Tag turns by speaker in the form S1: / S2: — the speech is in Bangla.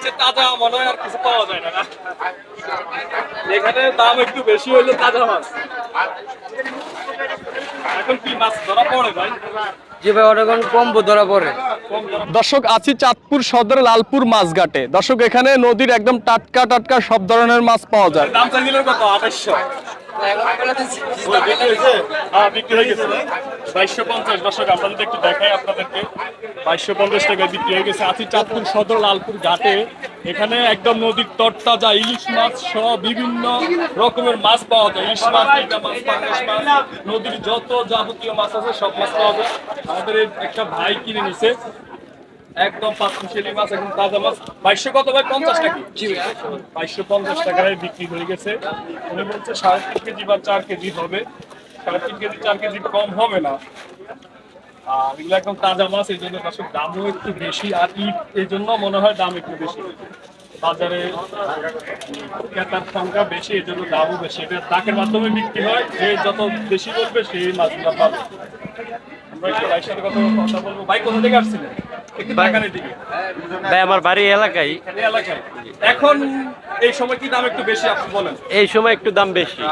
S1: চেয়ে তাজা মনে হয় আর কিছু পাওয়া যায় না না? এখানে দাম একটু বেশি হইলো তাজা মাছ। এখন কি মাছ ধরা পড়ে ভাই?
S2: জি ভাই, ওটা কম্বো ধরা পড়ে।
S1: দর্শক আছি চাঁদপুর সদর লালপুর মাছঘাটে। দর্শক এখানে নদীর একদম টাটকা টাটকা সব ধরনের মাছ পাওয়া যায়। দাম চাইছিল কত? 2800। বিক্রি হয়ে গেছে 2250। দর্শক আমরা যদি একটু দেখাই আপনাদেরকে, 2250 টাকায় বিক্রি হয়ে গেছে। আছি চাঁদপুর সদর লালপুর ঘাটে। এখানে একদম নদীর তরতাজা ইলিশ মাছ সহ বিভিন্ন রকমের মাছ পাওয়া যায়। ইলিশ মাছ, মিঠা মাছ, পাঙ্গাস মাছ, নদীর যত যাবতীয় মাছ আছে সব মাছ পাওয়া যায়। আমাদের এই একটা ভাই কিনে নিছে একদম পাঁচমিশালি মাছ, একদম তাজা মাছ। 2200 কত ভাই? 50 টাকা। 2250 টাকায় বিক্রি হয়ে গেছে। উনি বলছে 3.5 কেজি বা 4 কেজি হবে। 3.5 কেজি 4 কেজি কম হবে না। আর এগুলো একদম তাজা মাছ, এই জন্য আসলে দামও একটু বেশি। আর ঈদ এই জন্য মনে হয় দাম একটু বেশি। বাজারে ক্রেতার সংখ্যা বেশি, এই জন্য দামও বেশি। এটা ট্রাকের মাধ্যমে বিক্রি হয়, যে যত বেশি বলবে সেই মাছগুলো পাবে। আমরা একটু ভাইয়ের সাথে কথা বলবো। ভাই কোথা থেকে আসছিলেন? একটু বাগানের দিকে।
S2: ভাই আমার বাড়ি এলাকায়।
S1: এই এলাকায় এখন এই সময় কি দাম একটু বেশি আপনি বলেন?
S2: এই সময় একটু দাম বেশি।